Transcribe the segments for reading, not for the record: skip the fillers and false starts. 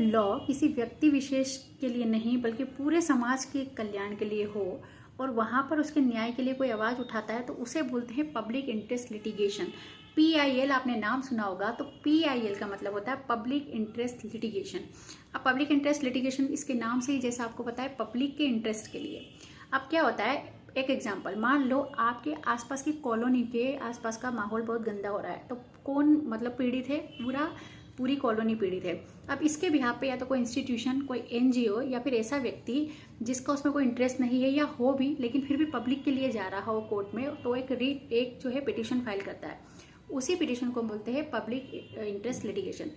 Law किसी व्यक्ति विशेष के लिए नहीं बल्कि पूरे समाज के कल्याण के लिए हो और वहाँ पर उसके न्याय के लिए कोई आवाज़ उठाता है तो उसे बोलते हैं पब्लिक इंटरेस्ट लिटिगेशन। PIL आपने नाम सुना होगा, तो PIL का मतलब होता है पब्लिक इंटरेस्ट लिटिगेशन। अब पब्लिक इंटरेस्ट लिटिगेशन इसके नाम से ही जैसा आपको पता है पब्लिक के इंटरेस्ट के लिए। अब क्या होता है, एक एग्जांपल मान लो आपके आसपास की कॉलोनी के आसपास का माहौल बहुत गंदा हो रहा है, तो कौन मतलब पीड़ित है? पूरी कॉलोनी पीड़ित है। अब इसके बिहाफ पे या तो कोई इंस्टीट्यूशन, कोई NGO या फिर ऐसा व्यक्ति जिसका उसमें कोई इंटरेस्ट नहीं है या हो भी लेकिन फिर भी पब्लिक के लिए जा रहा हो कोर्ट में, तो एक जो है पिटिशन फाइल करता है। उसी पिटिशन को बोलते हैं पब्लिक इंटरेस्ट लिटिगेशन।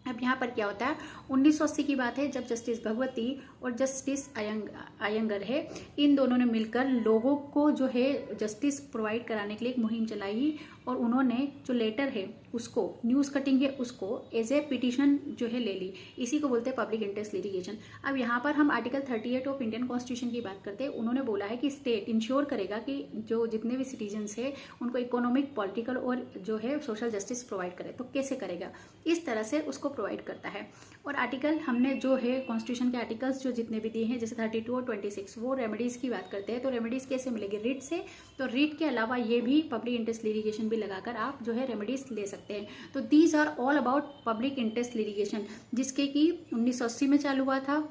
अब यहाँ पर क्या होता है, 1980 की बात है जब जस्टिस भगवती और जस्टिस अयंगर है, इन दोनों ने मिलकर लोगों को जो है जस्टिस प्रोवाइड कराने के लिए एक मुहिम चलाई और उन्होंने जो लेटर है उसको, न्यूज़ कटिंग है उसको एज ए पिटिशन जो है ले ली। इसी को बोलते हैं पब्लिक इंटरेस्ट लिटिगेशन। अब यहाँ पर हम आर्टिकल 38 ऑफ इंडियन कॉन्स्टिट्यूशन की बात करते हैं। उन्होंने बोला है कि स्टेट इंश्योर करेगा कि जो जितने भी सिटीजन्स है उनको इकोनॉमिक, पॉलिटिकल और जो है सोशल जस्टिस प्रोवाइड करे। तो कैसे करेगा? इस तरह से उसको प्रोवाइड करता है। और आर्टिकल हमने जो है कॉन्स्टिट्यूशन के आर्टिकल्स जो जितने भी दिए हैं जैसे 32 और 26, वो रेमेडीज की बात करते हैं। तो रेमेडीज कैसे मिलेगी? रिट से। तो रिट के अलावा ये भी पब्लिक इंटरेस्ट लिटिगेशन भी लगाकर आप जो है रेमेडीज ले सकते हैं। तो these are all about public interest litigation, जिसके कि 1980 में चालू हुआ था।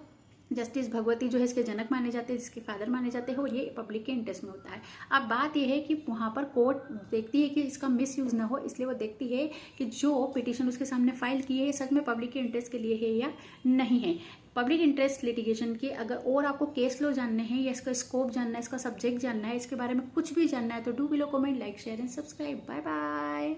जस्टिस भगवती जो है इसके जनक माने जाते हैं, जिसके फादर माने जाते हैं, और ये पब्लिक के इंटरेस्ट में होता है। अब बात यह है कि वहाँ पर कोर्ट देखती है कि इसका मिसयूज ना हो, इसलिए वो देखती है कि जो पिटिशन उसके सामने फाइल की है सच में पब्लिक के इंटरेस्ट के लिए है या नहीं है। पब्लिक इंटरेस्ट लिटिगेशन के अगर और आपको केस लॉ जानने हैं या इसका स्कोप जानना है, इसका सब्जेक्ट जानना है, इसके बारे में कुछ भी जानना है तो do below comment, like, share and subscribe. Bye bye.